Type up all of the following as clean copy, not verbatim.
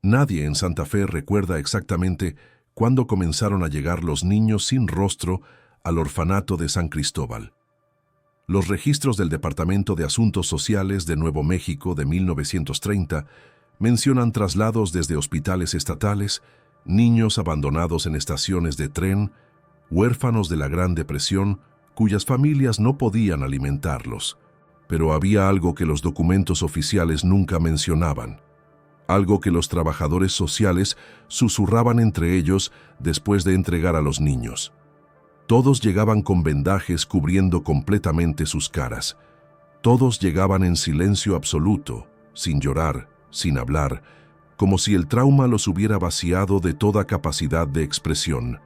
Nadie en Santa Fe recuerda exactamente cuándo comenzaron a llegar los niños sin rostro al orfanato de San Cristóbal. Los registros del Departamento de Asuntos Sociales de Nuevo México de 1930 mencionan traslados desde hospitales estatales, niños abandonados en estaciones de tren, huérfanos de la Gran Depresión cuyas familias no podían alimentarlos. Pero había algo que los documentos oficiales nunca mencionaban, algo que los trabajadores sociales susurraban entre ellos después de entregar a los niños. Todos llegaban con vendajes cubriendo completamente sus caras. Todos llegaban en silencio absoluto, sin llorar, sin hablar, como si el trauma los hubiera vaciado de toda capacidad de expresión.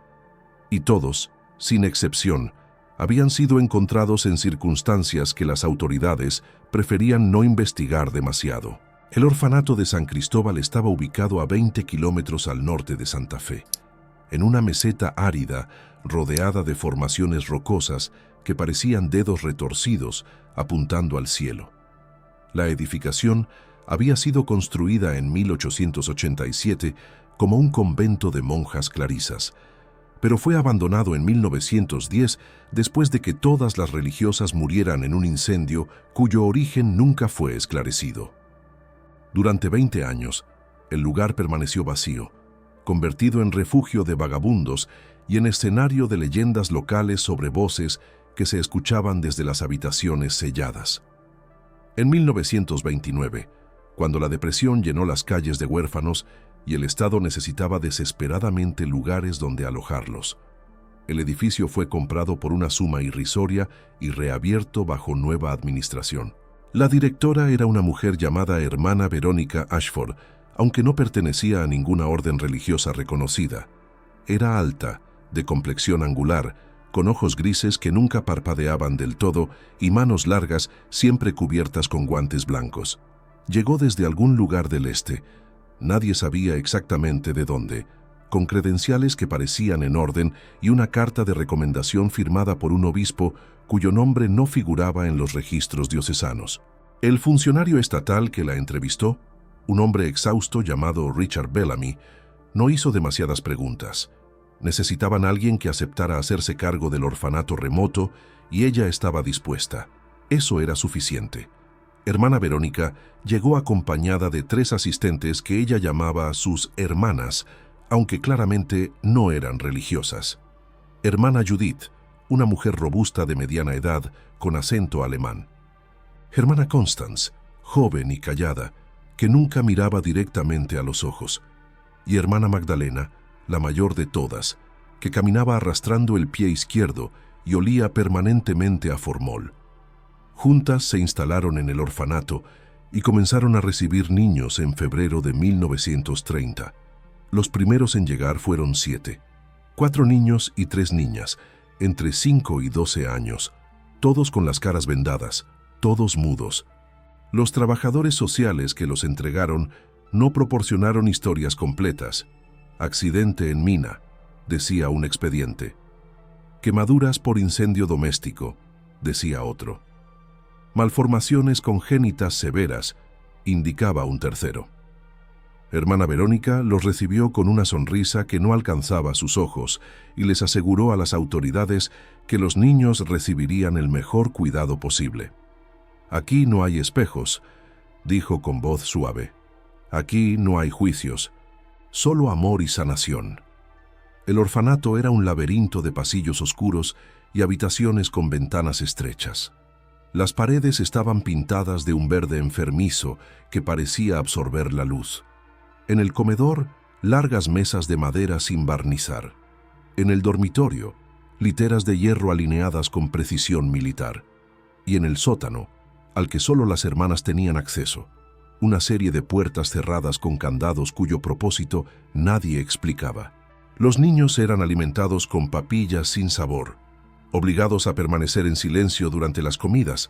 Y todos, sin excepción, habían sido encontrados en circunstancias que las autoridades preferían no investigar demasiado. El orfanato de San Cristóbal estaba ubicado a 20 kilómetros al norte de Santa Fe, en una meseta árida rodeada de formaciones rocosas que parecían dedos retorcidos apuntando al cielo. La edificación había sido construida en 1887 como un convento de monjas clarisas, pero fue abandonado en 1910 después de que todas las religiosas murieran en un incendio cuyo origen nunca fue esclarecido. Durante 20 años, el lugar permaneció vacío, convertido en refugio de vagabundos y en escenario de leyendas locales sobre voces que se escuchaban desde las habitaciones selladas. En 1929, cuando la depresión llenó las calles de huérfanos y el Estado necesitaba desesperadamente lugares donde alojarlos, el edificio fue comprado por una suma irrisoria y reabierto bajo nueva administración. La directora era una mujer llamada Hermana Verónica Ashford, aunque no pertenecía a ninguna orden religiosa reconocida. Era alta, de complexión angular, con ojos grises que nunca parpadeaban del todo y manos largas siempre cubiertas con guantes blancos. Llegó desde algún lugar del este, nadie sabía exactamente de dónde, con credenciales que parecían en orden y una carta de recomendación firmada por un obispo cuyo nombre no figuraba en los registros diocesanos. El funcionario estatal que la entrevistó, un hombre exhausto llamado Richard Bellamy, no hizo demasiadas preguntas. Necesitaban a alguien que aceptara hacerse cargo del orfanato remoto y ella estaba dispuesta. Eso era suficiente. Hermana Verónica llegó acompañada de 3 asistentes que ella llamaba sus hermanas, aunque claramente no eran religiosas. Hermana Judith, una mujer robusta de mediana edad, con acento alemán. Hermana Constance, joven y callada, que nunca miraba directamente a los ojos. Y hermana Magdalena, la mayor de todas, que caminaba arrastrando el pie izquierdo y olía permanentemente a formol. Juntas se instalaron en el orfanato y comenzaron a recibir niños en febrero de 1930. Los primeros en llegar fueron 7, 4 niños y 3 niñas, entre 5 y 12 años, todos con las caras vendadas, todos mudos. Los trabajadores sociales que los entregaron no proporcionaron historias completas. Accidente en mina, decía un expediente. Quemaduras por incendio doméstico, decía otro. Malformaciones congénitas severas, indicaba un tercero. Hermana Verónica los recibió con una sonrisa que no alcanzaba sus ojos y les aseguró a las autoridades que los niños recibirían el mejor cuidado posible. «Aquí no hay espejos», dijo con voz suave. «Aquí no hay juicios, solo amor y sanación». El orfanato era un laberinto de pasillos oscuros y habitaciones con ventanas estrechas. Las paredes estaban pintadas de un verde enfermizo que parecía absorber la luz. En el comedor, largas mesas de madera sin barnizar. En el dormitorio, literas de hierro alineadas con precisión militar. Y en el sótano, al que solo las hermanas tenían acceso, una serie de puertas cerradas con candados cuyo propósito nadie explicaba. Los niños eran alimentados con papillas sin sabor, obligados a permanecer en silencio durante las comidas,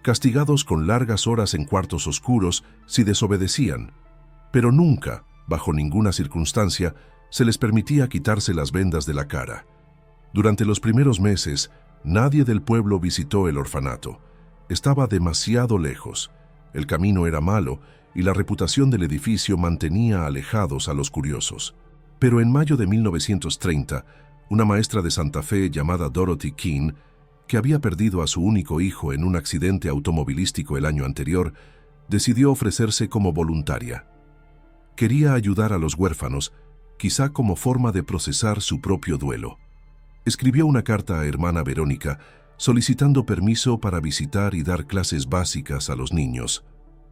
castigados con largas horas en cuartos oscuros si desobedecían, pero nunca, bajo ninguna circunstancia, se les permitía quitarse las vendas de la cara. Durante los primeros meses, nadie del pueblo visitó el orfanato. Estaba demasiado lejos, el camino era malo y la reputación del edificio mantenía alejados a los curiosos. Pero en mayo de 1930, una maestra de Santa Fe llamada Dorothy Keene, que había perdido a su único hijo en un accidente automovilístico el año anterior, decidió ofrecerse como voluntaria. Quería ayudar a los huérfanos, quizá como forma de procesar su propio duelo. Escribió una carta a hermana Verónica solicitando permiso para visitar y dar clases básicas a los niños.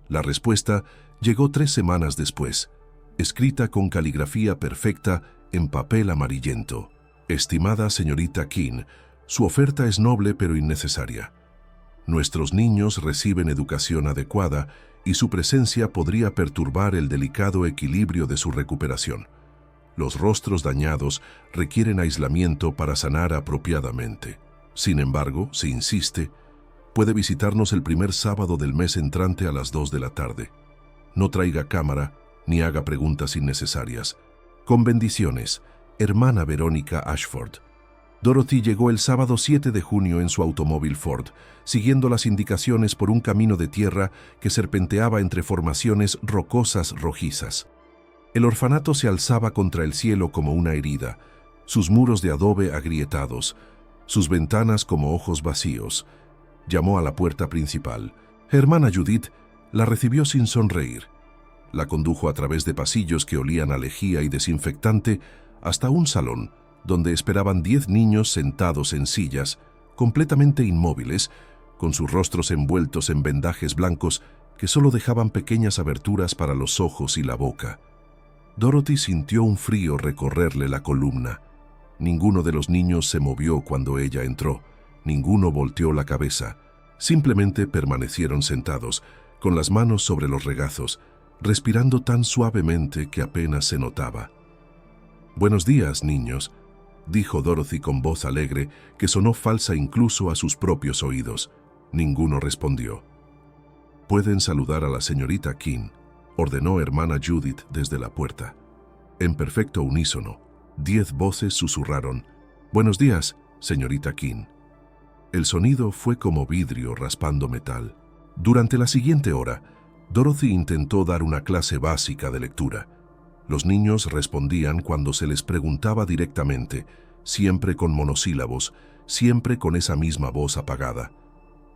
La respuesta llegó 3 semanas después, escrita con caligrafía perfecta en papel amarillento. Estimada señorita Keene, su oferta es noble pero innecesaria. Nuestros niños reciben educación adecuada y su presencia podría perturbar el delicado equilibrio de su recuperación. Los rostros dañados requieren aislamiento para sanar apropiadamente. Sin embargo, si insiste, puede visitarnos el primer sábado del mes entrante a las 2 de la tarde. No traiga cámara ni haga preguntas innecesarias. Con bendiciones, hermana Verónica Ashford. Dorothy llegó el sábado 7 de junio en su automóvil Ford, siguiendo las indicaciones por un camino de tierra que serpenteaba entre formaciones rocosas rojizas. El orfanato se alzaba contra el cielo como una herida, sus muros de adobe agrietados, sus ventanas como ojos vacíos. Llamó a la puerta principal. Hermana Judith la recibió sin sonreír. La condujo a través de pasillos que olían a lejía y desinfectante hasta un salón, donde esperaban 10 niños sentados en sillas, completamente inmóviles, con sus rostros envueltos en vendajes blancos que solo dejaban pequeñas aberturas para los ojos y la boca. Dorothy sintió un frío recorrerle la columna. Ninguno de los niños se movió cuando ella entró, ninguno volteó la cabeza. Simplemente permanecieron sentados, con las manos sobre los regazos, respirando tan suavemente que apenas se notaba. «Buenos días, niños», dijo Dorothy con voz alegre que sonó falsa incluso a sus propios oídos. Ninguno respondió. «Pueden saludar a la señorita Keene», ordenó hermana Judith desde la puerta. En perfecto unísono, 10 voces susurraron: «Buenos días, señorita Keene». El sonido fue como vidrio raspando metal. Durante la siguiente hora, Dorothy intentó dar una clase básica de lectura. Los niños respondían cuando se les preguntaba directamente, siempre con monosílabos, siempre con esa misma voz apagada.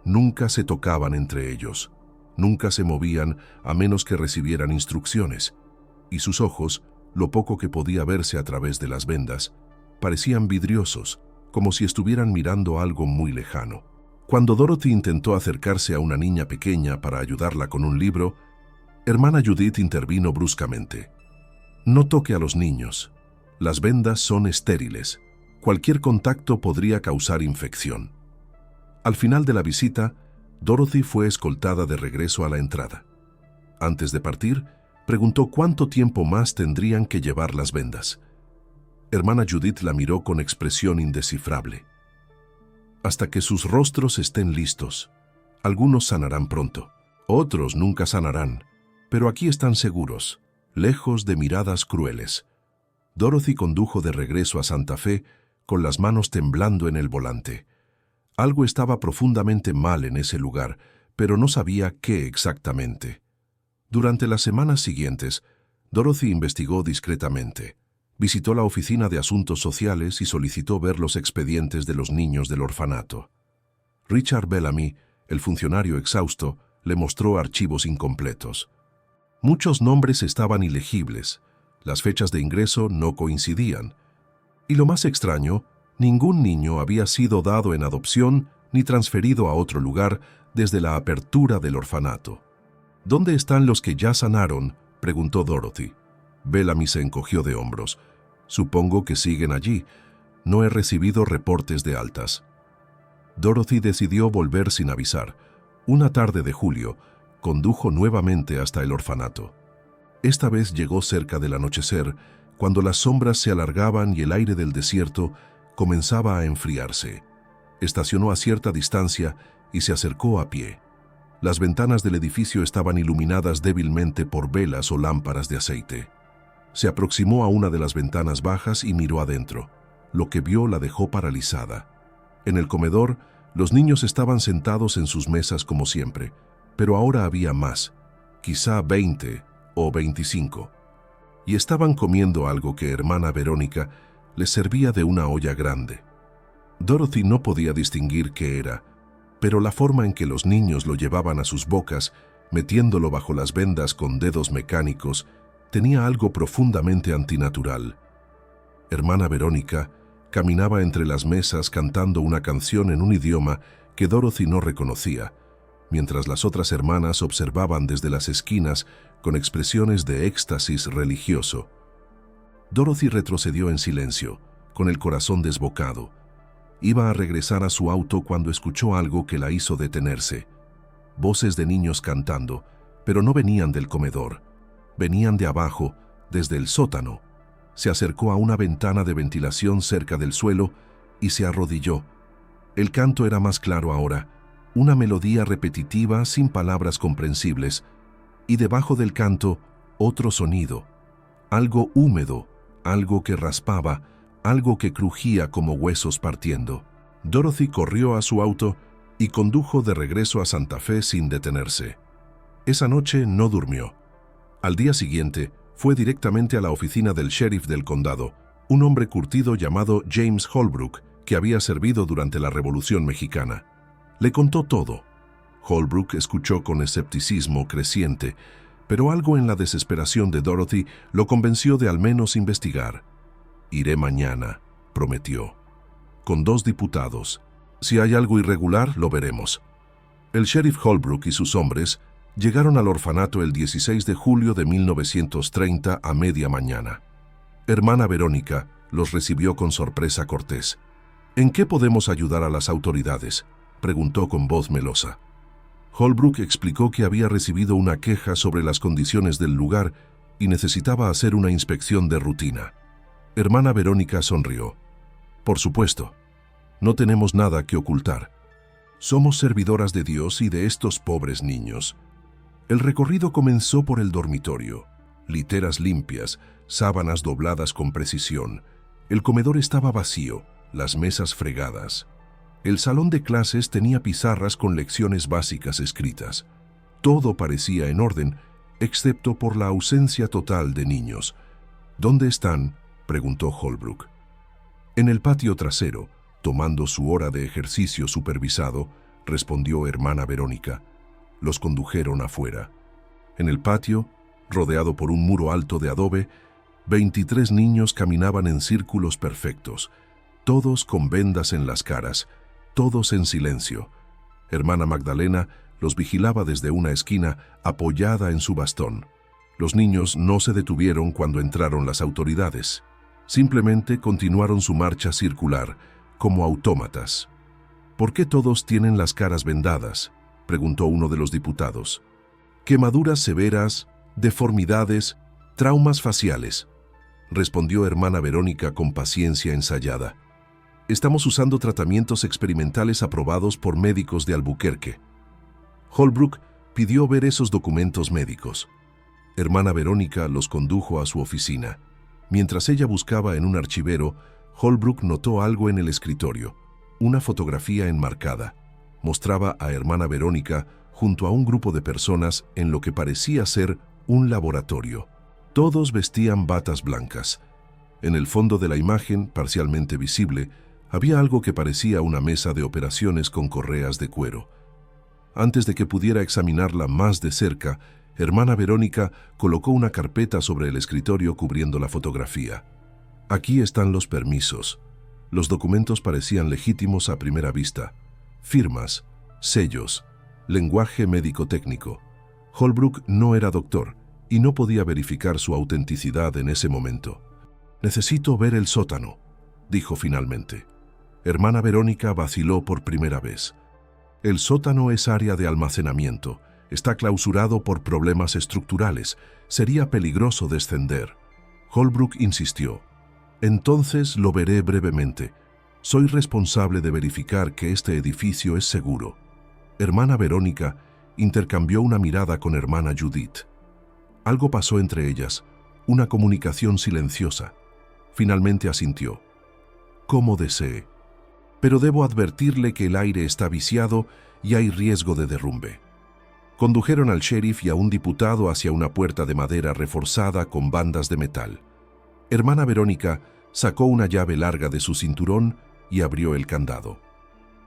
Nunca se tocaban entre ellos, nunca se movían a menos que recibieran instrucciones, y sus ojos, lo poco que podía verse a través de las vendas, parecían vidriosos, como si estuvieran mirando algo muy lejano. Cuando Dorothy intentó acercarse a una niña pequeña para ayudarla con un libro, hermana Judith intervino bruscamente. «No toque a los niños. Las vendas son estériles. Cualquier contacto podría causar infección». Al final de la visita, Dorothy fue escoltada de regreso a la entrada. Antes de partir, preguntó cuánto tiempo más tendrían que llevar las vendas. Hermana Judith la miró con expresión indescifrable. «Hasta que sus rostros estén listos. Algunos sanarán pronto, otros nunca sanarán, pero aquí están seguros, lejos de miradas crueles». Dorothy condujo de regreso a Santa Fe con las manos temblando en el volante. Algo estaba profundamente mal en ese lugar, pero no sabía qué exactamente. Durante las semanas siguientes, Dorothy investigó discretamente. Visitó la oficina de asuntos sociales y solicitó ver los expedientes de los niños del orfanato. Richard Bellamy, el funcionario exhausto, le mostró archivos incompletos. Muchos nombres estaban ilegibles, las fechas de ingreso no coincidían. Y lo más extraño, ningún niño había sido dado en adopción ni transferido a otro lugar desde la apertura del orfanato. «¿Dónde están los que ya sanaron?», preguntó Dorothy. Bellamy se encogió de hombros. «Supongo que siguen allí. No he recibido reportes de altas». Dorothy decidió volver sin avisar. Una tarde de julio, condujo nuevamente hasta el orfanato. Esta vez llegó cerca del anochecer, cuando las sombras se alargaban y el aire del desierto comenzaba a enfriarse. Estacionó a cierta distancia y se acercó a pie. Las ventanas del edificio estaban iluminadas débilmente por velas o lámparas de aceite. Se aproximó a una de las ventanas bajas y miró adentro. Lo que vio la dejó paralizada. En el comedor, los niños estaban sentados en sus mesas como siempre, pero ahora había más. quizá 20 o 25, y estaban comiendo algo que hermana Verónica les servía de una olla grande. Dorothy no podía distinguir qué era, pero la forma en que los niños lo llevaban a sus bocas, metiéndolo bajo las vendas con dedos mecánicos, tenía algo profundamente antinatural. Hermana Verónica caminaba entre las mesas cantando una canción en un idioma que Dorothy no reconocía, mientras las otras hermanas observaban desde las esquinas con expresiones de éxtasis religioso. Dorothy retrocedió en silencio, con el corazón desbocado. Iba a regresar a su auto cuando escuchó algo que la hizo detenerse. Voces de niños cantando, pero no venían del comedor. Venían de abajo, desde el sótano. Se acercó a una ventana de ventilación cerca del suelo y se arrodilló. El canto era más claro ahora, una melodía repetitiva sin palabras comprensibles, y debajo del canto otro sonido, algo húmedo, algo que raspaba, algo que crujía como huesos partiendo. Dorothy corrió a su auto y condujo de regreso a Santa Fe sin detenerse. Esa noche no durmió. Al día siguiente, fue directamente a la oficina del sheriff del condado, un hombre curtido llamado James Holbrook, que había servido durante la Revolución Mexicana. Le contó todo. Holbrook escuchó con escepticismo creciente, pero algo en la desesperación de Dorothy lo convenció de al menos investigar. «Iré mañana», prometió. «Con 2 diputados. Si hay algo irregular, lo veremos». El sheriff Holbrook y sus hombres llegaron al orfanato el 16 de julio de 1930 a media mañana. Hermana Verónica los recibió con sorpresa cortés. «¿En qué podemos ayudar a las autoridades?», preguntó con voz melosa. Holbrook explicó que había recibido una queja sobre las condiciones del lugar y necesitaba hacer una inspección de rutina. Hermana Verónica sonrió. «Por supuesto. No tenemos nada que ocultar. Somos servidoras de Dios y de estos pobres niños». El recorrido comenzó por el dormitorio. Literas limpias, sábanas dobladas con precisión. El comedor estaba vacío, las mesas fregadas. El salón de clases tenía pizarras con lecciones básicas escritas. Todo parecía en orden, excepto por la ausencia total de niños. «¿Dónde están?», preguntó Holbrook. «En el patio trasero, tomando su hora de ejercicio supervisado», respondió hermana Verónica. Los condujeron afuera. En el patio, rodeado por un muro alto de adobe, 23 niños caminaban en círculos perfectos, todos con vendas en las caras, todos en silencio. Hermana Magdalena los vigilaba desde una esquina, apoyada en su bastón. Los niños no se detuvieron cuando entraron las autoridades. Simplemente continuaron su marcha circular, como autómatas. «¿Por qué todos tienen las caras vendadas?», preguntó uno de los diputados. «Quemaduras severas, deformidades, traumas faciales», respondió hermana Verónica con paciencia ensayada. «Estamos usando tratamientos experimentales aprobados por médicos de Albuquerque». Holbrook pidió ver esos documentos médicos. Hermana Verónica los condujo a su oficina. Mientras ella buscaba en un archivero, Holbrook notó algo en el escritorio, una fotografía enmarcada. Mostraba a hermana Verónica junto a un grupo de personas en lo que parecía ser un laboratorio. Todos vestían batas blancas. En el fondo de la imagen, parcialmente visible, había algo que parecía una mesa de operaciones con correas de cuero. Antes de que pudiera examinarla más de cerca, hermana Verónica colocó una carpeta sobre el escritorio cubriendo la fotografía. «Aquí están los permisos». Los documentos parecían legítimos a primera vista. Firmas, sellos, lenguaje médico-técnico. Holbrook no era doctor y no podía verificar su autenticidad en ese momento. «Necesito ver el sótano», dijo finalmente. Hermana Verónica vaciló por primera vez. «El sótano es área de almacenamiento. Está clausurado por problemas estructurales. Sería peligroso descender». Holbrook insistió. «Entonces lo veré brevemente. Soy responsable de verificar que este edificio es seguro». Hermana Verónica intercambió una mirada con hermana Judith. Algo pasó entre ellas, una comunicación silenciosa. Finalmente asintió. «Como desee. Pero debo advertirle que el aire está viciado y hay riesgo de derrumbe». Condujeron al sheriff y a un diputado hacia una puerta de madera reforzada con bandas de metal. Hermana Verónica sacó una llave larga de su cinturón y abrió el candado.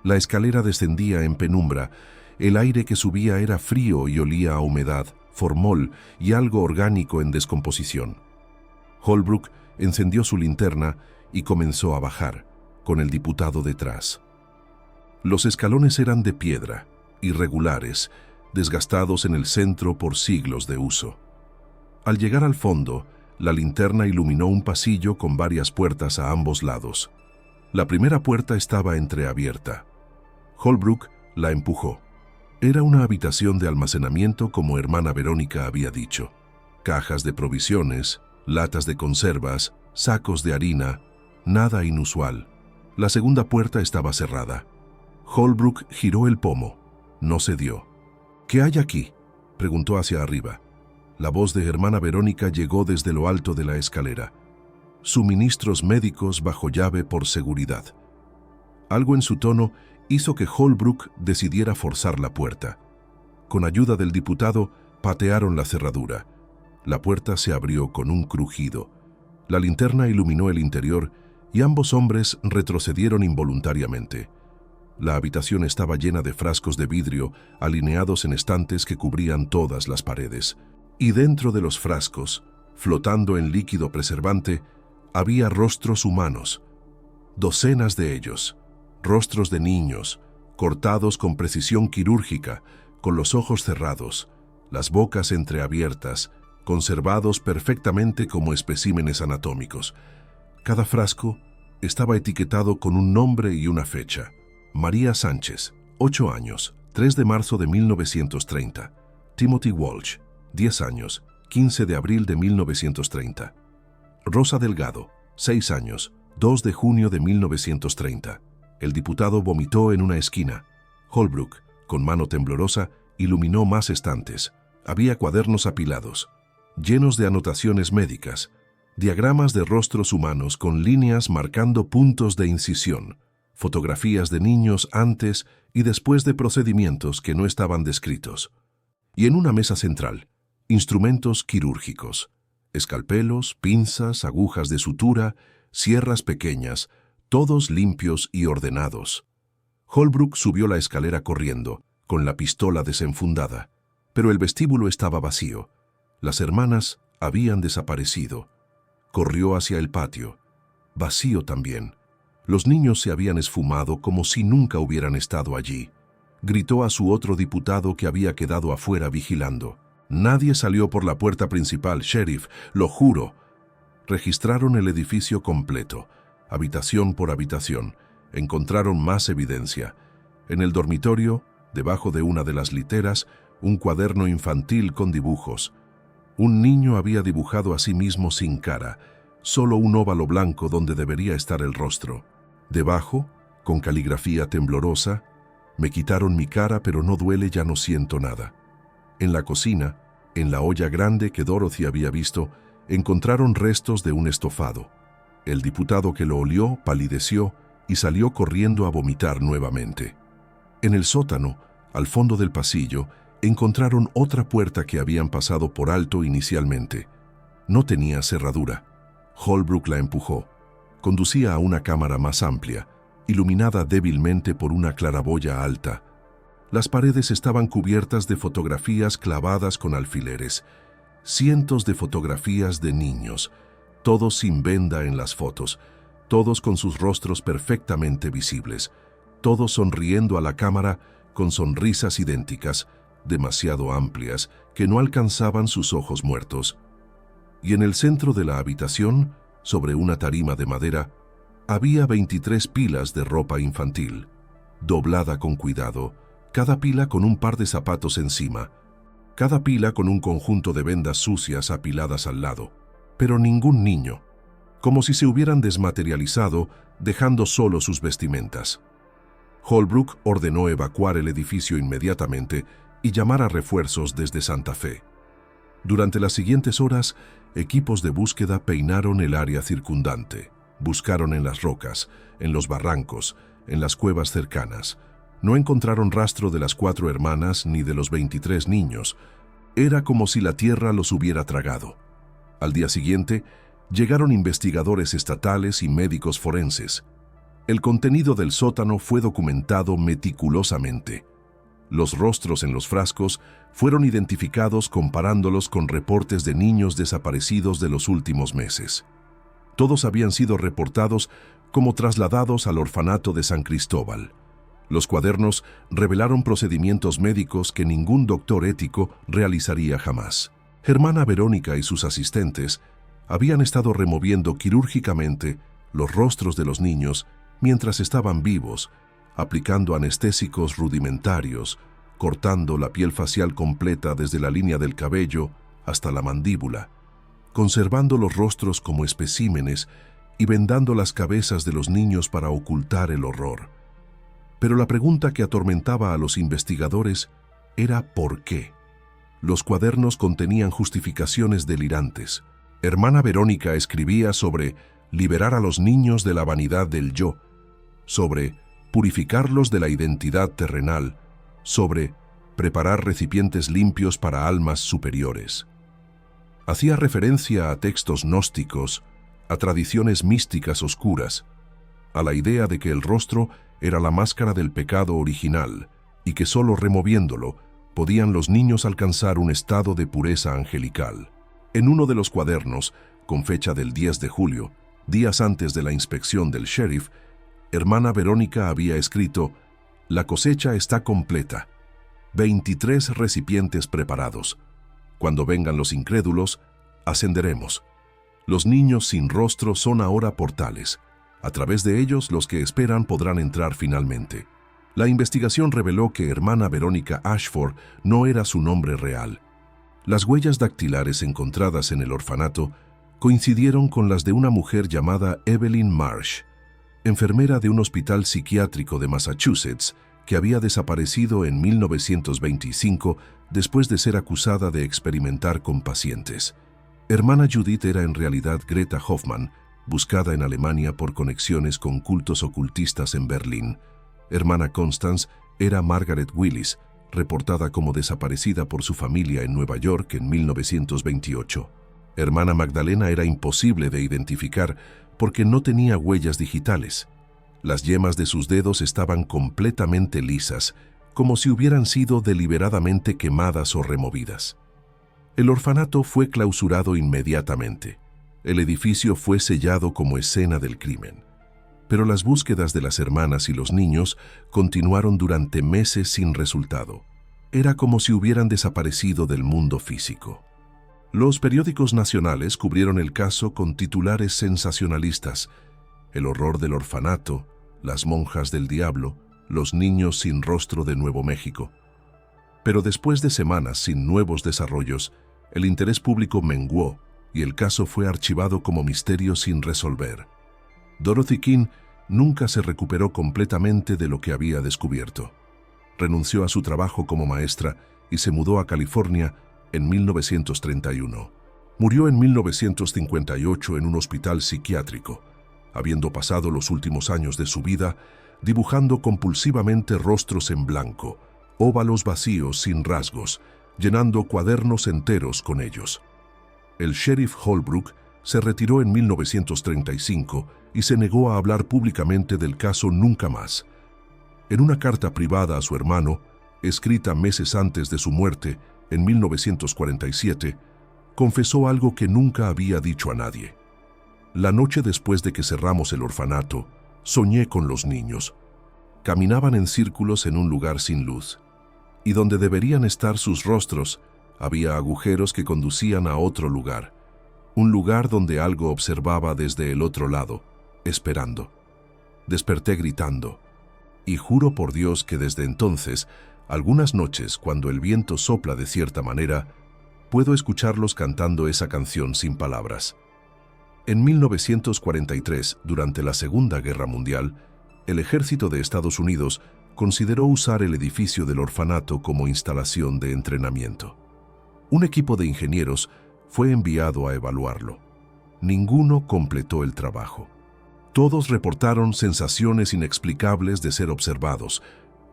La escalera descendía en penumbra. El aire que subía era frío y olía a humedad, formol y algo orgánico en descomposición. Holbrook encendió su linterna y comenzó a bajar, con el diputado detrás. Los escalones eran de piedra, irregulares, desgastados en el centro por siglos de uso. Al llegar al fondo, la linterna iluminó un pasillo con varias puertas a ambos lados. La primera puerta estaba entreabierta. Holbrook la empujó. Era una habitación de almacenamiento como hermana Verónica había dicho. Cajas de provisiones, latas de conservas, sacos de harina, nada inusual. La segunda puerta estaba cerrada. Holbrook giró el pomo. No cedió. «¿Qué hay aquí?», preguntó hacia arriba. La voz de hermana Verónica llegó desde lo alto de la escalera. «Suministros médicos bajo llave por seguridad». Algo en su tono hizo que Holbrook decidiera forzar la puerta. Con ayuda del diputado, patearon la cerradura. La puerta se abrió con un crujido. La linterna iluminó el interior y ambos hombres retrocedieron involuntariamente. La habitación estaba llena de frascos de vidrio alineados en estantes que cubrían todas las paredes. Y dentro de los frascos, flotando en líquido preservante, había rostros humanos. Docenas de ellos. Rostros de niños, cortados con precisión quirúrgica, con los ojos cerrados, las bocas entreabiertas, conservados perfectamente como especímenes anatómicos. Cada frasco estaba etiquetado con un nombre y una fecha. María Sánchez, 8 años, 3 de marzo de 1930. Timothy Walsh, 10 años, 15 de abril de 1930. Rosa Delgado, 6 años, 2 de junio de 1930. El diputado vomitó en una esquina. Holbrook, con mano temblorosa, iluminó más estantes. Había cuadernos apilados, llenos de anotaciones médicas, diagramas de rostros humanos con líneas marcando puntos de incisión, fotografías de niños antes y después de procedimientos que no estaban descritos. Y en una mesa central, instrumentos quirúrgicos, escalpelos, pinzas, agujas de sutura, sierras pequeñas, todos limpios y ordenados. Holbrook subió la escalera corriendo, con la pistola desenfundada, pero el vestíbulo estaba vacío. Las hermanas habían desaparecido. Corrió hacia el patio. Vacío también. Los niños se habían esfumado como si nunca hubieran estado allí. Gritó a su otro diputado que había quedado afuera vigilando. «Nadie salió por la puerta principal, sheriff, lo juro». Registraron el edificio completo, habitación por habitación. Encontraron más evidencia. En el dormitorio, debajo de una de las literas, un cuaderno infantil con dibujos. Un niño había dibujado a sí mismo sin cara, solo un óvalo blanco donde debería estar el rostro. Debajo, con caligrafía temblorosa, «Me quitaron mi cara, pero no duele, ya no siento nada». En la cocina, en la olla grande que Dorothy había visto, encontraron restos de un estofado. El diputado que lo olió palideció y salió corriendo a vomitar nuevamente. En el sótano, al fondo del pasillo, encontraron otra puerta que habían pasado por alto inicialmente. No tenía cerradura. Holbrook la empujó. Conducía a una cámara más amplia, iluminada débilmente por una claraboya alta. Las paredes estaban cubiertas de fotografías clavadas con alfileres. Cientos de fotografías de niños, todos sin venda en las fotos, todos con sus rostros perfectamente visibles, todos sonriendo a la cámara con sonrisas idénticas, demasiado amplias, que no alcanzaban sus ojos muertos. Y en el centro de la habitación, sobre una tarima de madera, había 23 pilas de ropa infantil, doblada con cuidado, cada pila con un par de zapatos encima, cada pila con un conjunto de vendas sucias apiladas al lado, pero ningún niño, como si se hubieran desmaterializado, dejando solo sus vestimentas. Holbrook ordenó evacuar el edificio inmediatamente y llamar a refuerzos desde Santa Fe. Durante las siguientes horas, equipos de búsqueda peinaron el área circundante. Buscaron en las rocas, en los barrancos, en las cuevas cercanas. No encontraron rastro de las 4 hermanas ni de los 23 niños. Era como si la tierra los hubiera tragado. Al día siguiente, llegaron investigadores estatales y médicos forenses. El contenido del sótano fue documentado meticulosamente. Los rostros en los frascos fueron identificados comparándolos con reportes de niños desaparecidos de los últimos meses. Todos habían sido reportados como trasladados al orfanato de San Cristóbal. Los cuadernos revelaron procedimientos médicos que ningún doctor ético realizaría jamás. Germana Verónica y sus asistentes habían estado removiendo quirúrgicamente los rostros de los niños mientras estaban vivos, aplicando anestésicos rudimentarios, cortando la piel facial completa desde la línea del cabello hasta la mandíbula, conservando los rostros como especímenes y vendando las cabezas de los niños para ocultar el horror. Pero la pregunta que atormentaba a los investigadores era ¿por qué? Los cuadernos contenían justificaciones delirantes. Hermana Verónica escribía sobre liberar a los niños de la vanidad del yo, sobre purificarlos de la identidad terrenal, sobre preparar recipientes limpios para almas superiores. Hacía referencia a textos gnósticos, a tradiciones místicas oscuras, a la idea de que el rostro era la máscara del pecado original y que solo removiéndolo podían los niños alcanzar un estado de pureza angelical. En uno de los cuadernos, con fecha del 10 de julio, días antes de la inspección del sheriff, hermana Verónica había escrito: «La cosecha está completa. 23 recipientes preparados. Cuando vengan los incrédulos, ascenderemos. Los niños sin rostro son ahora portales. A través de ellos, los que esperan podrán entrar finalmente». La investigación reveló que hermana Verónica Ashford no era su nombre real. Las huellas dactilares encontradas en el orfanato coincidieron con las de una mujer llamada Evelyn Marsh, enfermera de un hospital psiquiátrico de Massachusetts que había desaparecido en 1925 después de ser acusada de experimentar con pacientes. Hermana Judith era en realidad Greta Hoffmann, buscada en Alemania por conexiones con cultos ocultistas en Berlín. Hermana Constance era Margaret Willis, reportada como desaparecida por su familia en Nueva York en 1928. Hermana Magdalena era imposible de identificar porque no tenía huellas digitales. Las yemas de sus dedos estaban completamente lisas, como si hubieran sido deliberadamente quemadas o removidas. El orfanato fue clausurado inmediatamente. El edificio fue sellado como escena del crimen. Pero las búsquedas de las hermanas y los niños continuaron durante meses sin resultado. Era como si hubieran desaparecido del mundo físico. Los periódicos nacionales cubrieron el caso con titulares sensacionalistas: el horror del orfanato, las monjas del diablo, los niños sin rostro de Nuevo México. Pero después de semanas sin nuevos desarrollos, el interés público menguó y el caso fue archivado como misterio sin resolver. Dorothy King nunca se recuperó completamente de lo que había descubierto. Renunció a su trabajo como maestra y se mudó a California en 1931. Murió en 1958 en un hospital psiquiátrico, habiendo pasado los últimos años de su vida dibujando compulsivamente rostros en blanco, óvalos vacíos sin rasgos, llenando cuadernos enteros con ellos. El sheriff Holbrook se retiró en 1935 y se negó a hablar públicamente del caso nunca más. En una carta privada a su hermano, escrita meses antes de su muerte, en 1947, confesó algo que nunca había dicho a nadie. La noche después de que cerramos el orfanato, soñé con los niños. Caminaban en círculos en un lugar sin luz, y donde deberían estar sus rostros, había agujeros que conducían a otro lugar, un lugar donde algo observaba desde el otro lado, esperando. Desperté gritando, y juro por Dios que desde entonces, algunas noches, cuando el viento sopla de cierta manera, puedo escucharlos cantando esa canción sin palabras. En 1943, durante la Segunda Guerra Mundial, el ejército de Estados Unidos consideró usar el edificio del orfanato como instalación de entrenamiento. Un equipo de ingenieros fue enviado a evaluarlo. Ninguno completó el trabajo. Todos reportaron sensaciones inexplicables de ser observados,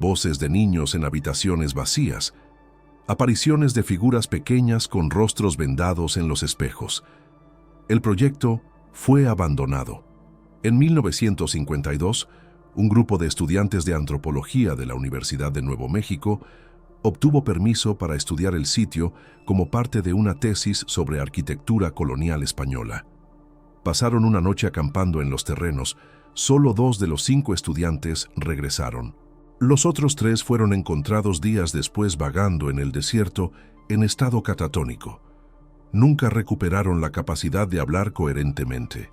voces de niños en habitaciones vacías, apariciones de figuras pequeñas con rostros vendados en los espejos. El proyecto fue abandonado. En 1952, un grupo de estudiantes de antropología de la Universidad de Nuevo México obtuvo permiso para estudiar el sitio como parte de una tesis sobre arquitectura colonial española. Pasaron una noche acampando en los terrenos. Solo 2 de los 5 estudiantes regresaron. Los otros 3 fueron encontrados días después vagando en el desierto en estado catatónico. Nunca recuperaron la capacidad de hablar coherentemente.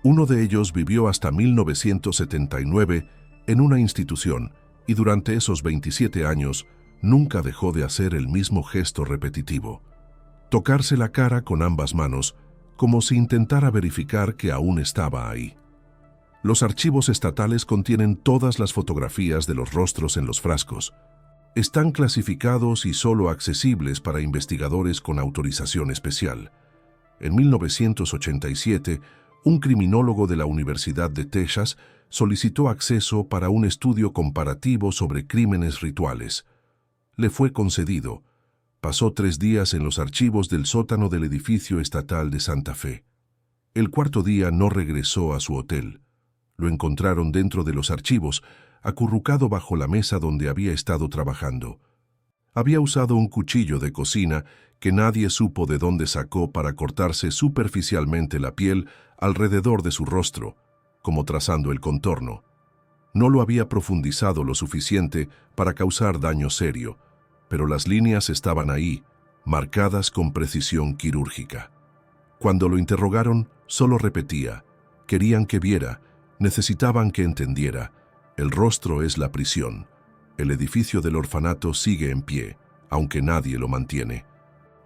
Uno de ellos vivió hasta 1979 en una institución y durante esos 27 años nunca dejó de hacer el mismo gesto repetitivo: tocarse la cara con ambas manos, como si intentara verificar que aún estaba ahí. Los archivos estatales contienen todas las fotografías de los rostros en los frascos. Están clasificados y solo accesibles para investigadores con autorización especial. En 1987, un criminólogo de la Universidad de Texas solicitó acceso para un estudio comparativo sobre crímenes rituales. Le fue concedido. Pasó 3 días en los archivos del sótano del edificio estatal de Santa Fe. El 4.º día no regresó a su hotel. Lo encontraron dentro de los archivos, acurrucado bajo la mesa donde había estado trabajando. Había usado un cuchillo de cocina que nadie supo de dónde sacó para cortarse superficialmente la piel alrededor de su rostro, como trazando el contorno. No lo había profundizado lo suficiente para causar daño serio, pero las líneas estaban ahí, marcadas con precisión quirúrgica. Cuando lo interrogaron, solo repetía: querían que viera, necesitaban que entendiera. El rostro es la prisión. El edificio del orfanato sigue en pie, aunque nadie lo mantiene.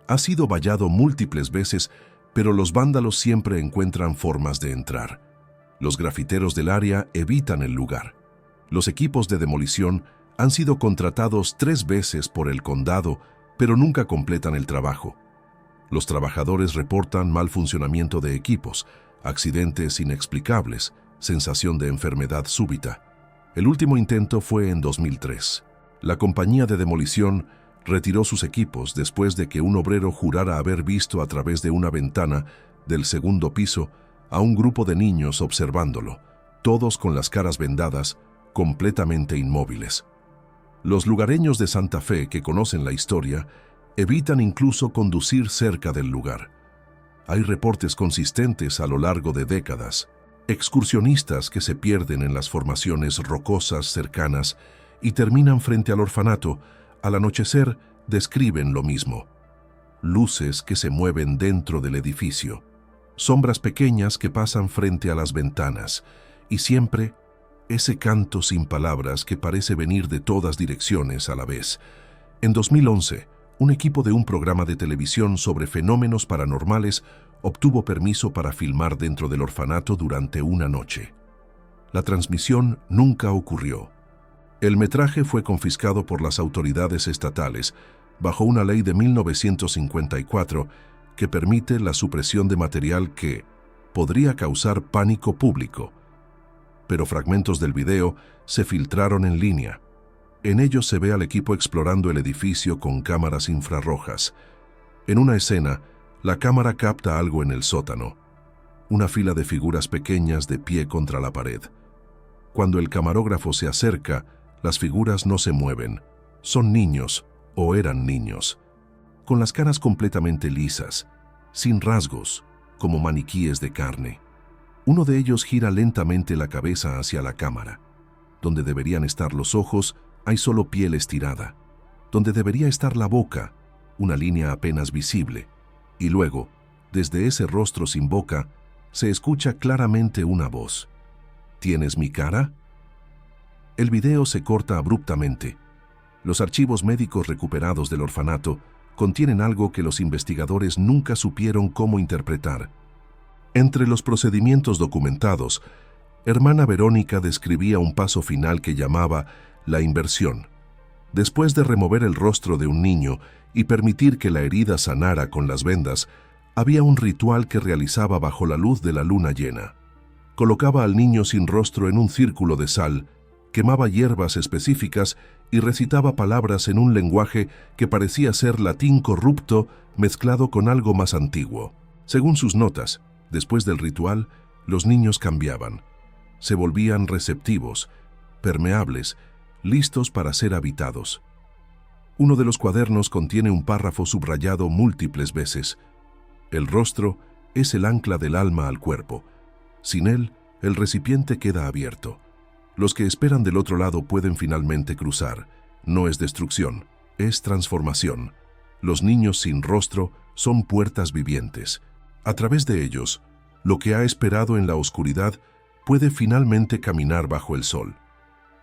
Ha sido vallado múltiples veces, pero los vándalos siempre encuentran formas de entrar. Los grafiteros del área evitan el lugar. Los equipos de demolición han sido contratados 3 veces por el condado, pero nunca completan el trabajo. Los trabajadores reportan mal funcionamiento de equipos, accidentes inexplicables, sensación de enfermedad súbita. El último intento fue en 2003. La compañía de demolición retiró sus equipos después de que un obrero jurara haber visto a través de una ventana del 2.º piso a un grupo de niños observándolo, todos con las caras vendadas, completamente inmóviles. Los lugareños de Santa Fe que conocen la historia evitan incluso conducir cerca del lugar. Hay reportes consistentes a lo largo de décadas. Excursionistas que se pierden en las formaciones rocosas cercanas y terminan frente al orfanato, al anochecer describen lo mismo. Luces que se mueven dentro del edificio, sombras pequeñas que pasan frente a las ventanas y siempre ese canto sin palabras que parece venir de todas direcciones a la vez. En 2011, un equipo de un programa de televisión sobre fenómenos paranormales obtuvo permiso para filmar dentro del orfanato durante una noche. La transmisión nunca ocurrió. El metraje fue confiscado por las autoridades estatales bajo una ley de 1954 que permite la supresión de material que podría causar pánico público. Pero fragmentos del video se filtraron en línea. En ellos se ve al equipo explorando el edificio con cámaras infrarrojas. En una escena, la cámara capta algo en el sótano, una fila de figuras pequeñas de pie contra la pared. Cuando el camarógrafo se acerca, las figuras no se mueven. Son niños, o eran niños, con las caras completamente lisas, sin rasgos, como maniquíes de carne. Uno de ellos gira lentamente la cabeza hacia la cámara. Donde deberían estar los ojos, hay solo piel estirada. Donde debería estar la boca, una línea apenas visible. Y luego, desde ese rostro sin boca, se escucha claramente una voz. ¿Tienes mi cara? El video se corta abruptamente. Los archivos médicos recuperados del orfanato contienen algo que los investigadores nunca supieron cómo interpretar. Entre los procedimientos documentados, hermana Verónica describía un paso final que llamaba la inversión. Después de remover el rostro de un niño y permitir que la herida sanara con las vendas, había un ritual que realizaba bajo la luz de la luna llena. Colocaba al niño sin rostro en un círculo de sal quemaba hierbas específicas y recitaba palabras en un lenguaje que parecía ser latín corrupto mezclado con algo más antiguo. Según sus notas, después del ritual, los niños cambiaban. Se volvían receptivos, permeables, listos para ser habitados. Uno de los cuadernos contiene un párrafo subrayado múltiples veces. El rostro es el ancla del alma al cuerpo. Sin él, el recipiente queda abierto. Los que esperan del otro lado pueden finalmente cruzar. No es destrucción, es transformación. Los niños sin rostro son puertas vivientes. A través de ellos, lo que ha esperado en la oscuridad puede finalmente caminar bajo el sol.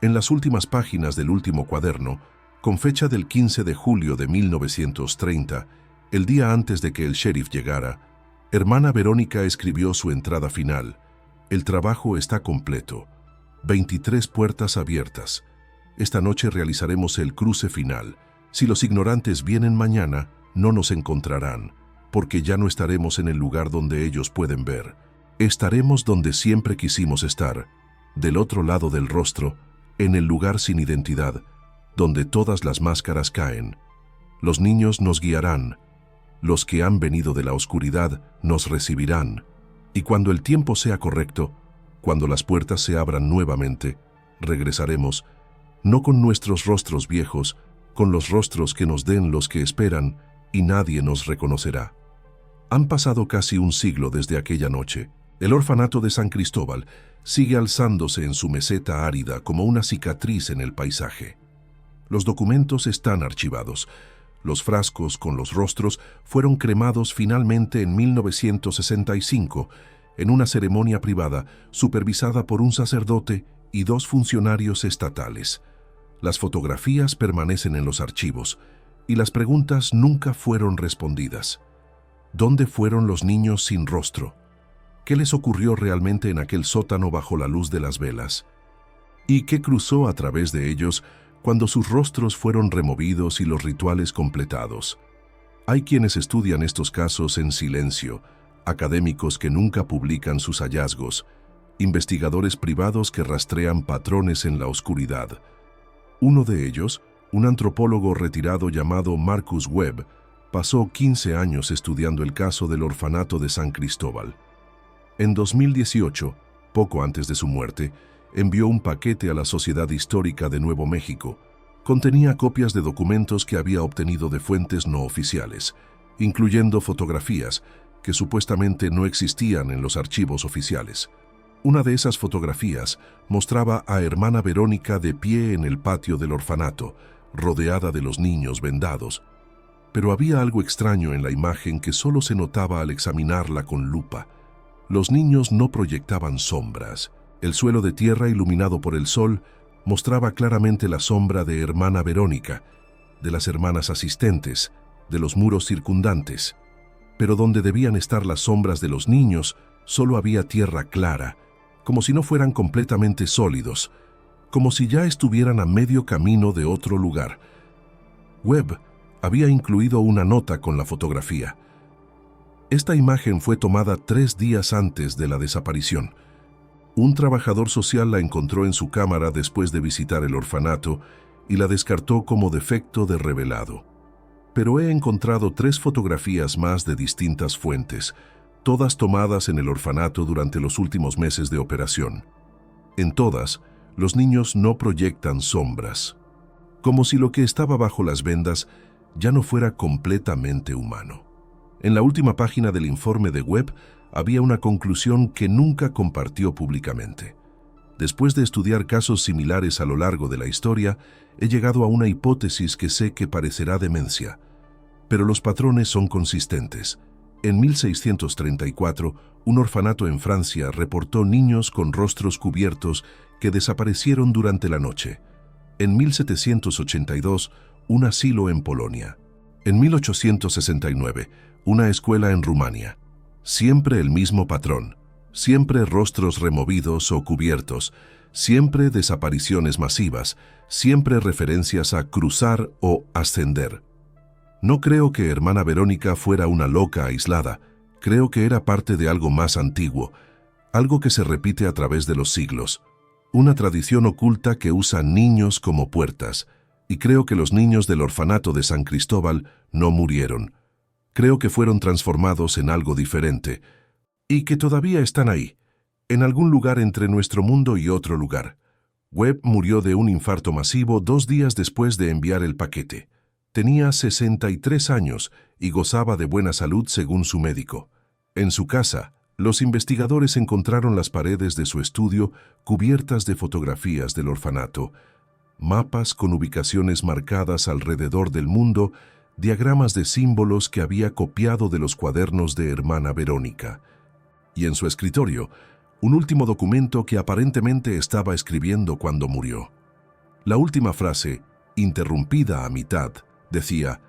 En las últimas páginas del último cuaderno, con fecha del 15 de julio de 1930, el día antes de que el sheriff llegara, hermana Verónica escribió su entrada final. El trabajo está completo. 23 puertas abiertas. Esta noche realizaremos el cruce final. Si los ignorantes vienen mañana, no nos encontrarán, porque ya no estaremos en el lugar donde ellos pueden ver. Estaremos donde siempre quisimos estar, del otro lado del rostro, en el lugar sin identidad, donde todas las máscaras caen. Los niños nos guiarán. Los que han venido de la oscuridad nos recibirán. Y cuando el tiempo sea correcto, cuando las puertas se abran nuevamente, regresaremos, no con nuestros rostros viejos, con los rostros que nos den los que esperan, y nadie nos reconocerá. Han pasado casi un siglo desde aquella noche. El orfanato de San Cristóbal sigue alzándose en su meseta árida como una cicatriz en el paisaje. Los documentos están archivados. Los frascos con los rostros fueron cremados finalmente en 1965, en una ceremonia privada supervisada por un sacerdote y 2 funcionarios estatales. Las fotografías permanecen en los archivos y las preguntas nunca fueron respondidas. ¿Dónde fueron los niños sin rostro? ¿Qué les ocurrió realmente en aquel sótano bajo la luz de las velas? ¿Y qué cruzó a través de ellos cuando sus rostros fueron removidos y los rituales completados? Hay quienes estudian estos casos en silencio, académicos que nunca publican sus hallazgos, investigadores privados que rastrean patrones en la oscuridad. Uno de ellos, un antropólogo retirado llamado Marcus Webb, pasó 15 años estudiando el caso del orfanato de San Cristóbal. En 2018, poco antes de su muerte, envió un paquete a la Sociedad Histórica de Nuevo México. Contenía copias de documentos que había obtenido de fuentes no oficiales, incluyendo fotografías que supuestamente no existían en los archivos oficiales. Una de esas fotografías mostraba a hermana Verónica de pie en el patio del orfanato, rodeada de los niños vendados. Pero había algo extraño en la imagen que solo se notaba al examinarla con lupa. Los niños no proyectaban sombras. El suelo de tierra iluminado por el sol mostraba claramente la sombra de hermana Verónica, de las hermanas asistentes, de los muros circundantes. Pero donde debían estar las sombras de los niños, solo había tierra clara, como si no fueran completamente sólidos, como si ya estuvieran a medio camino de otro lugar. Webb había incluido una nota con la fotografía. Esta imagen fue tomada 3 días antes de la desaparición. Un trabajador social la encontró en su cámara después de visitar el orfanato y la descartó como defecto de revelado. Pero he encontrado 3 fotografías más de distintas fuentes, todas tomadas en el orfanato durante los últimos meses de operación. En todas, los niños no proyectan sombras, como si lo que estaba bajo las vendas ya no fuera completamente humano. En la última página del informe de Webb había una conclusión que nunca compartió públicamente. Después de estudiar casos similares a lo largo de la historia, he llegado a una hipótesis que sé que parecerá demencia, pero los patrones son consistentes. En 1634, un orfanato en Francia reportó niños con rostros cubiertos que desaparecieron durante la noche. En 1782, un asilo en Polonia. En 1869, una escuela en Rumania. Siempre el mismo patrón, siempre rostros removidos o cubiertos, siempre desapariciones masivas, siempre referencias a cruzar o ascender. No creo que hermana Verónica fuera una loca aislada, creo que era parte de algo más antiguo, algo que se repite a través de los siglos. una tradición oculta que usa niños como puertas, y creo que los niños del orfanato de San Cristóbal no murieron. Creo que fueron transformados en algo diferente, y que todavía están ahí, en algún lugar entre nuestro mundo y otro lugar. Webb murió de un infarto masivo 2 días después de enviar el paquete. Tenía 63 años y gozaba de buena salud según su médico. En su casa, los investigadores encontraron las paredes de su estudio cubiertas de fotografías del orfanato, mapas con ubicaciones marcadas alrededor del mundo, diagramas de símbolos que había copiado de los cuadernos de hermana Verónica. Y en su escritorio, un último documento que aparentemente estaba escribiendo cuando murió. La última frase, interrumpida a mitad, decía: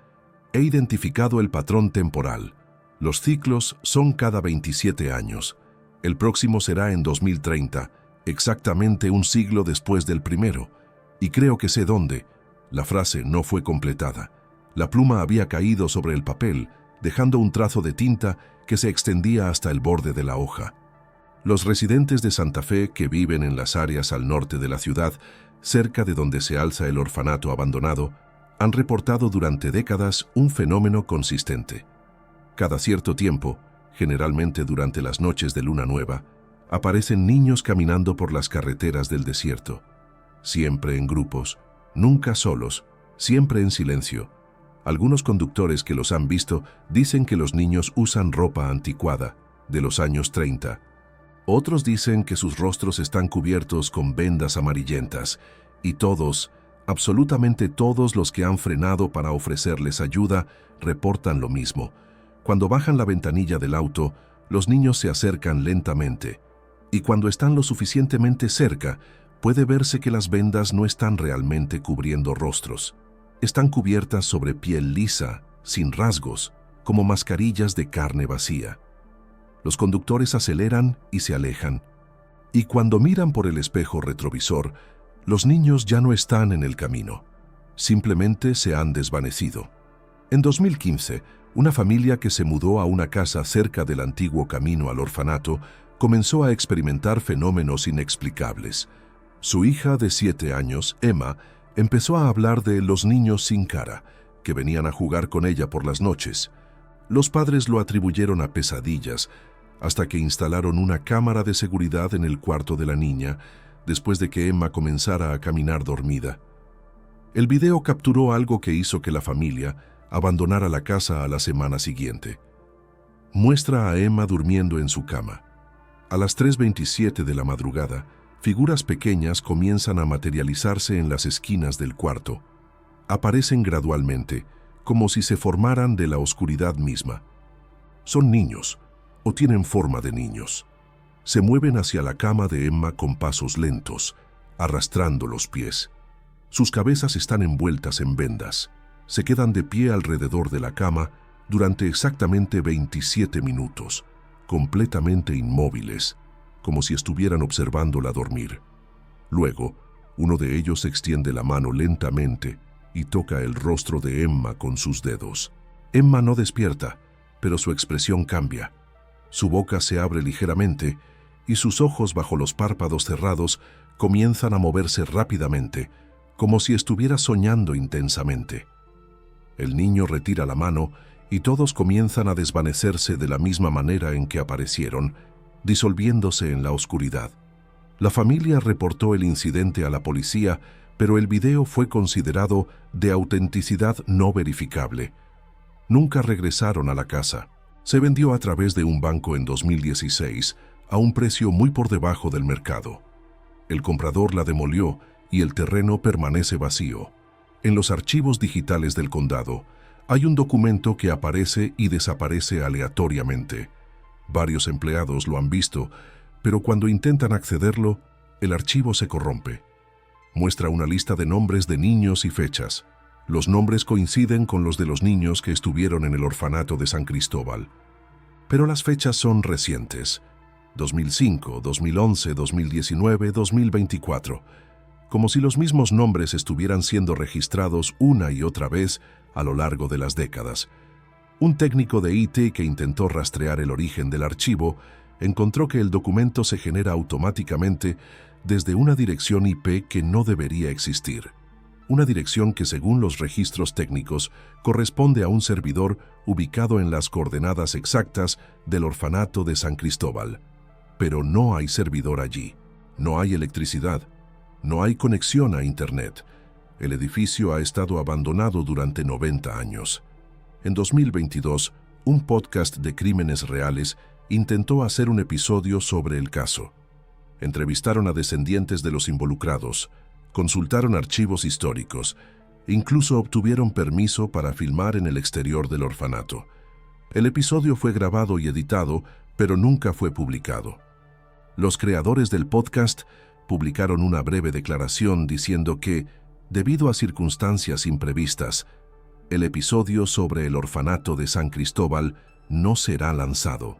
«He identificado el patrón temporal. Los ciclos son cada 27 años. El próximo será en 2030, exactamente un siglo después del primero. Y creo que sé dónde». La frase no fue completada. La pluma había caído sobre el papel, dejando un trazo de tinta que se extendía hasta el borde de la hoja. Los residentes de Santa Fe que viven en las áreas al norte de la ciudad, cerca de donde se alza el orfanato abandonado, han reportado durante décadas un fenómeno consistente. Cada cierto tiempo, generalmente durante las noches de luna nueva, aparecen niños caminando por las carreteras del desierto. Siempre en grupos, nunca solos, siempre en silencio. Algunos conductores que los han visto dicen que los niños usan ropa anticuada, de los años 30. Otros dicen que sus rostros están cubiertos con vendas amarillentas, y todos, absolutamente todos los que han frenado para ofrecerles ayuda, reportan lo mismo. Cuando bajan la ventanilla del auto, los niños se acercan lentamente, y cuando están lo suficientemente cerca, puede verse que las vendas no están realmente cubriendo rostros. Están cubiertas sobre piel lisa, sin rasgos, como mascarillas de carne vacía. Los conductores aceleran y se alejan, y cuando miran por el espejo retrovisor, los niños ya no están en el camino. Simplemente se han desvanecido. En 2015, una familia que se mudó a una casa cerca del antiguo camino al orfanato comenzó a experimentar fenómenos inexplicables. Su hija de 7 años, Emma, empezó a hablar de los niños sin cara, que venían a jugar con ella por las noches. Los padres lo atribuyeron a pesadillas, hasta que instalaron una cámara de seguridad en el cuarto de la niña, después de que Emma comenzara a caminar dormida. El video capturó algo que hizo que la familia abandonara la casa a la semana siguiente. Muestra a Emma durmiendo en su cama. A las 3:27 de la madrugada, figuras pequeñas comienzan a materializarse en las esquinas del cuarto. Aparecen gradualmente, como si se formaran de la oscuridad misma. Son niños, o tienen forma de niños. Se mueven hacia la cama de Emma con pasos lentos, arrastrando los pies. Sus cabezas están envueltas en vendas. Se quedan de pie alrededor de la cama durante exactamente 27 minutos, completamente inmóviles, como si estuvieran observándola dormir. Luego, uno de ellos extiende la mano lentamente y toca el rostro de Emma con sus dedos. Emma no despierta, pero su expresión cambia. Su boca se abre ligeramente y sus ojos bajo los párpados cerrados comienzan a moverse rápidamente, como si estuviera soñando intensamente. El niño retira la mano y todos comienzan a desvanecerse de la misma manera en que aparecieron, disolviéndose en la oscuridad. La familia reportó el incidente a la policía, pero el video fue considerado de autenticidad no verificable. Nunca regresaron a la casa. Se vendió a través de un banco en 2016 a un precio muy por debajo del mercado. El comprador la demolió y el terreno permanece vacío. En los archivos digitales del condado hay un documento que aparece y desaparece aleatoriamente. Varios empleados lo han visto, pero cuando intentan accederlo, el archivo se corrompe. Muestra una lista de nombres de niños y fechas. Los nombres coinciden con los de los niños que estuvieron en el orfanato de San Cristóbal. Pero las fechas son recientes: 2005, 2011, 2019, 2024, como si los mismos nombres estuvieran siendo registrados una y otra vez a lo largo de las décadas. Un técnico de IT que intentó rastrear el origen del archivo encontró que el documento se genera automáticamente desde una dirección IP que no debería existir. Una dirección que, según los registros técnicos, corresponde a un servidor ubicado en las coordenadas exactas del orfanato de San Cristóbal. Pero no hay servidor allí, no hay electricidad, no hay conexión a Internet. El edificio ha estado abandonado durante 90 años. En 2022, un podcast de crímenes reales intentó hacer un episodio sobre el caso. Entrevistaron a descendientes de los involucrados, consultaron archivos históricos, incluso obtuvieron permiso para filmar en el exterior del orfanato. El episodio fue grabado y editado, pero nunca fue publicado. Los creadores del podcast publicaron una breve declaración diciendo que, debido a circunstancias imprevistas, el episodio sobre el orfanato de San Cristóbal no será lanzado.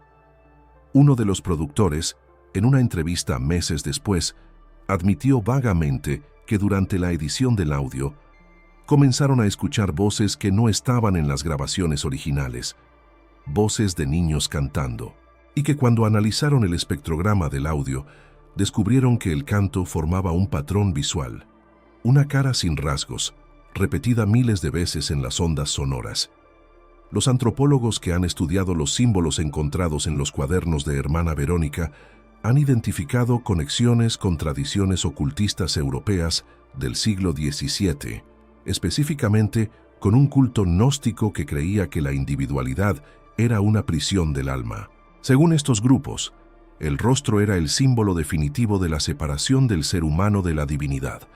Uno de los productores, en una entrevista meses después, admitió vagamente que durante la edición del audio comenzaron a escuchar voces que no estaban en las grabaciones originales, voces de niños cantando, y que cuando analizaron el espectrograma del audio, descubrieron que el canto formaba un patrón visual, una cara sin rasgos, repetida miles de veces en las ondas sonoras. Los antropólogos que han estudiado los símbolos encontrados en los cuadernos de Hermana Verónica han identificado conexiones con tradiciones ocultistas europeas del siglo XVII, específicamente con un culto gnóstico que creía que la individualidad era una prisión del alma. Según estos grupos, el rostro era el símbolo definitivo de la separación del ser humano de la divinidad.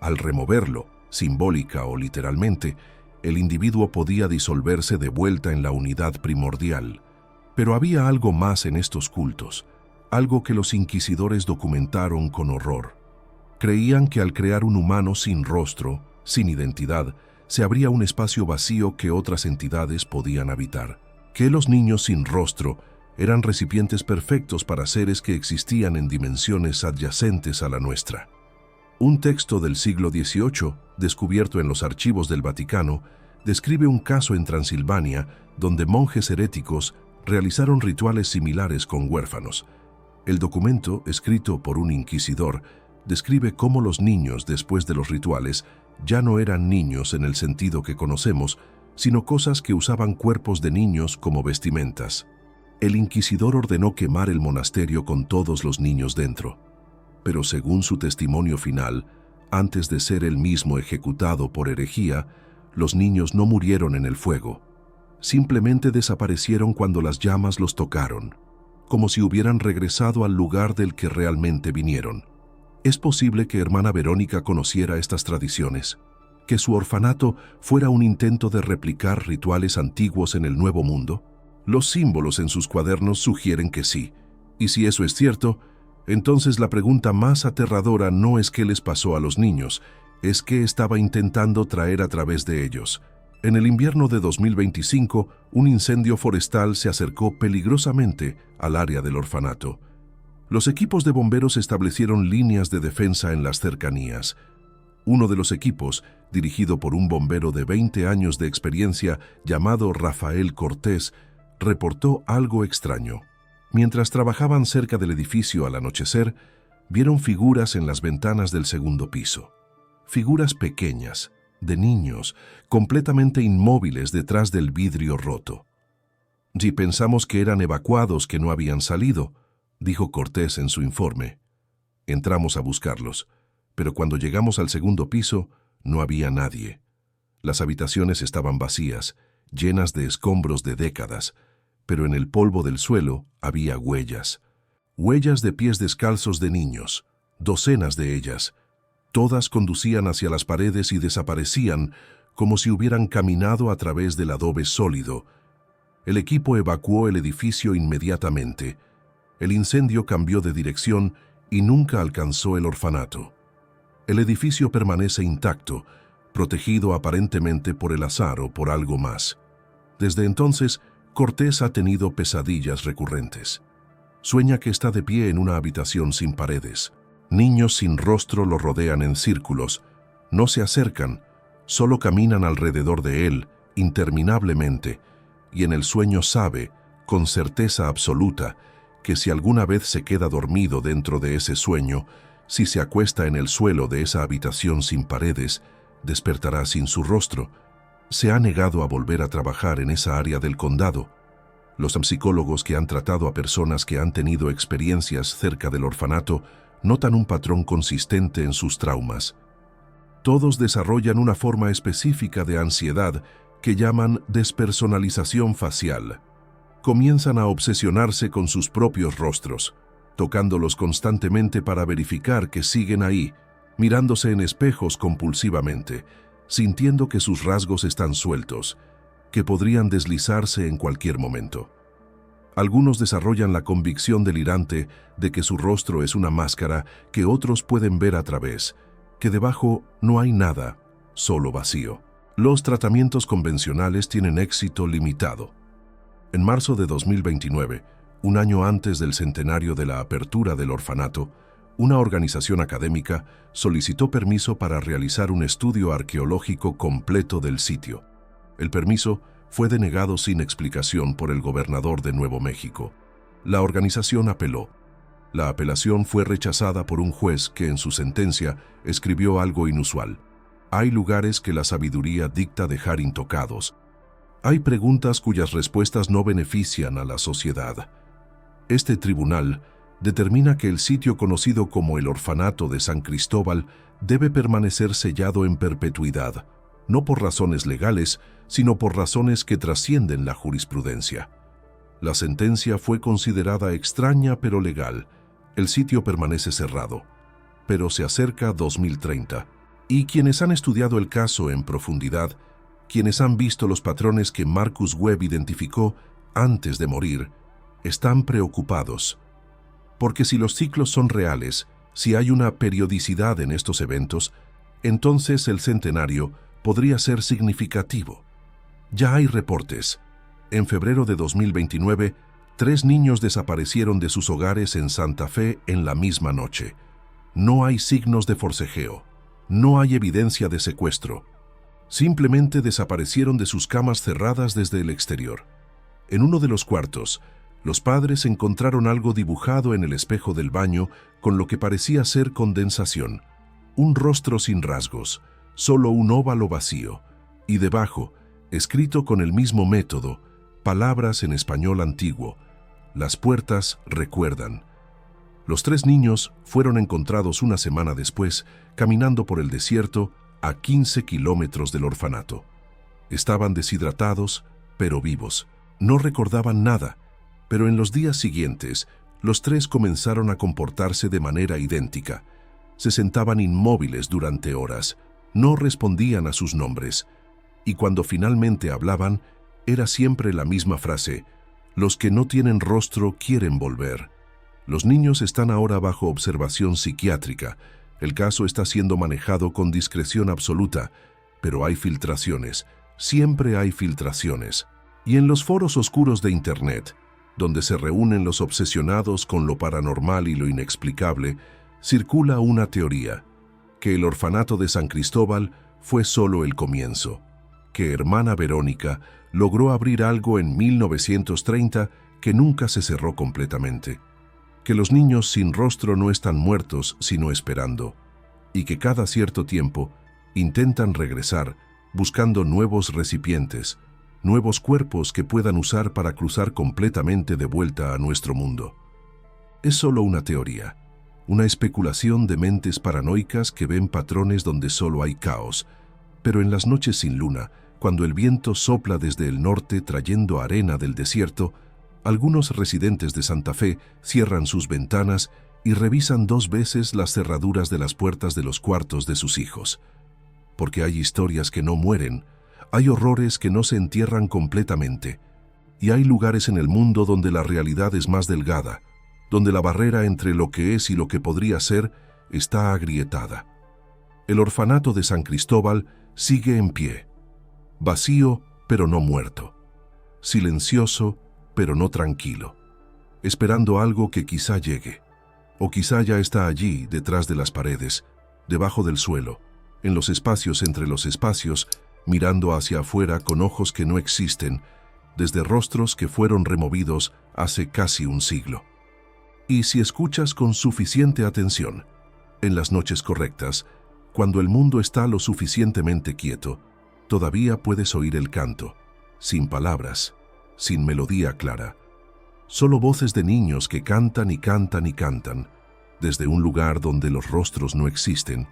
Al removerlo, simbólica o literalmente, el individuo podía disolverse de vuelta en la unidad primordial. Pero había algo más en estos cultos, algo que los inquisidores documentaron con horror. Creían que al crear un humano sin rostro, sin identidad, se abría un espacio vacío que otras entidades podían habitar. Que los niños sin rostro eran recipientes perfectos para seres que existían en dimensiones adyacentes a la nuestra. Un texto del siglo XVIII, descubierto en los archivos del Vaticano, describe un caso en Transilvania donde monjes heréticos realizaron rituales similares con huérfanos. El documento, escrito por un inquisidor, describe cómo los niños, después de los rituales, ya no eran niños en el sentido que conocemos, sino cosas que usaban cuerpos de niños como vestimentas. El inquisidor ordenó quemar el monasterio con todos los niños dentro. Pero según su testimonio final, antes de ser él mismo ejecutado por herejía, los niños no murieron en el fuego. Simplemente desaparecieron cuando las llamas los tocaron, como si hubieran regresado al lugar del que realmente vinieron. ¿Es posible que Hermana Verónica conociera estas tradiciones? ¿Que su orfanato fuera un intento de replicar rituales antiguos en el Nuevo Mundo? Los símbolos en sus cuadernos sugieren que sí. Y si eso es cierto, entonces la pregunta más aterradora no es qué les pasó a los niños, es qué estaba intentando traer a través de ellos. En el invierno de 2025, un incendio forestal se acercó peligrosamente al área del orfanato. Los equipos de bomberos establecieron líneas de defensa en las cercanías. Uno de los equipos, dirigido por un bombero de 20 años de experiencia llamado Rafael Cortés, reportó algo extraño. Mientras trabajaban cerca del edificio al anochecer, vieron figuras en las ventanas del segundo piso. Figuras pequeñas, de niños, completamente inmóviles detrás del vidrio roto. «Si pensamos que eran evacuados que no habían salido», dijo Cortés en su informe. Entramos a buscarlos, pero cuando llegamos al segundo piso, no había nadie. Las habitaciones estaban vacías, llenas de escombros de décadas, pero en el polvo del suelo había huellas. Huellas de pies descalzos de niños, docenas de ellas. Todas conducían hacia las paredes y desaparecían como si hubieran caminado a través del adobe sólido. El equipo evacuó el edificio inmediatamente. El incendio cambió de dirección y nunca alcanzó el orfanato. El edificio permanece intacto, protegido aparentemente por el azar o por algo más. Desde entonces, Cortés ha tenido pesadillas recurrentes. Sueña que está de pie en una habitación sin paredes. Niños sin rostro lo rodean en círculos. No se acercan, solo caminan alrededor de él, interminablemente, y en el sueño sabe, con certeza absoluta, que si alguna vez se queda dormido dentro de ese sueño, Si se acuesta en el suelo de esa habitación sin paredes, despertará sin su rostro. Se ha negado a volver a trabajar en esa área del condado. Los psicólogos que han tratado a personas que han tenido experiencias cerca del orfanato notan un patrón consistente en sus traumas. Todos desarrollan una forma específica de ansiedad que llaman despersonalización facial. Comienzan a obsesionarse con sus propios rostros, tocándolos constantemente para verificar que siguen ahí, mirándose en espejos compulsivamente, sintiendo que sus rasgos están sueltos, que podrían deslizarse en cualquier momento. Algunos desarrollan la convicción delirante de que su rostro es una máscara que otros pueden ver a través, que debajo no hay nada, solo vacío. Los tratamientos convencionales tienen éxito limitado. En marzo de 2029, un año antes del centenario de la apertura del orfanato, una organización académica solicitó permiso para realizar un estudio arqueológico completo del sitio. El permiso fue denegado sin explicación por el gobernador de Nuevo México. La organización apeló. La apelación fue rechazada por un juez que en su sentencia escribió algo inusual. Hay lugares que la sabiduría dicta dejar intocados. Hay preguntas cuyas respuestas no benefician a la sociedad. Este tribunal determina que el sitio conocido como el Orfanato de San Cristóbal debe permanecer sellado en perpetuidad, no por razones legales, sino por razones que trascienden la jurisprudencia. La sentencia fue considerada extraña pero legal. El sitio permanece cerrado, pero se acerca 2030. Y quienes han estudiado el caso en profundidad, quienes han visto los patrones que Marcus Webb identificó antes de morir, están preocupados. Porque si los ciclos son reales, si hay una periodicidad en estos eventos, entonces el centenario podría ser significativo. Ya hay reportes. En febrero de 2029, 3 niños desaparecieron de sus hogares en Santa Fe en la misma noche. No hay signos de forcejeo. No hay evidencia de secuestro. Simplemente desaparecieron de sus camas cerradas desde el exterior. En uno de los cuartos, los padres encontraron algo dibujado en el espejo del baño con lo que parecía ser condensación. Un rostro sin rasgos, solo un óvalo vacío, y debajo, escrito con el mismo método, palabras en español antiguo. Las puertas recuerdan. Los 3 niños fueron encontrados una semana después, caminando por el desierto a 15 kilómetros del orfanato. Estaban deshidratados, pero vivos. No recordaban nada, pero en los días siguientes, los 3 comenzaron a comportarse de manera idéntica. Se sentaban inmóviles durante horas, no respondían a sus nombres, y cuando finalmente hablaban, era siempre la misma frase: los que no tienen rostro quieren volver. Los niños están ahora bajo observación psiquiátrica. El caso está siendo manejado con discreción absoluta, pero hay filtraciones, siempre hay filtraciones. Y en los foros oscuros de Internet, donde se reúnen los obsesionados con lo paranormal y lo inexplicable, circula una teoría: que el orfanato de San Cristóbal fue solo el comienzo, que hermana Verónica logró abrir algo en 1930 que nunca se cerró completamente, que los niños sin rostro no están muertos sino esperando, y que cada cierto tiempo intentan regresar buscando nuevos recipientes, nuevos cuerpos que puedan usar para cruzar completamente de vuelta a nuestro mundo. Es solo una teoría, una especulación de mentes paranoicas que ven patrones donde solo hay caos, pero en las noches sin luna, cuando el viento sopla desde el norte trayendo arena del desierto, algunos residentes de Santa Fe cierran sus ventanas y revisan 2 veces las cerraduras de las puertas de los cuartos de sus hijos. Porque hay historias que no mueren, hay horrores que no se entierran completamente, y hay lugares en el mundo donde la realidad es más delgada, donde la barrera entre lo que es y lo que podría ser está agrietada. El orfanato de San Cristóbal sigue en pie, vacío pero no muerto, silencioso pero no tranquilo, esperando algo que quizá llegue, o quizá ya está allí detrás de las paredes, debajo del suelo, en los espacios entre los espacios, mirando hacia afuera con ojos que no existen, desde rostros que fueron removidos hace casi un siglo. Y si escuchas con suficiente atención, En las noches correctas, cuando el mundo está lo suficientemente quieto, todavía puedes oír el canto, sin palabras, sin melodía clara. Solo voces de niños que cantan y cantan y cantan, desde un lugar donde los rostros no existen,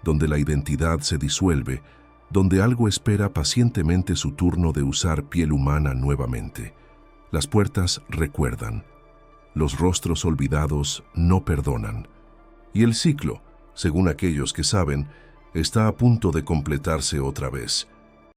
donde la identidad se disuelve, donde algo espera pacientemente su turno de usar piel humana nuevamente. Las puertas recuerdan. Los rostros olvidados no perdonan. Y el ciclo, según aquellos que saben, está a punto de completarse otra vez.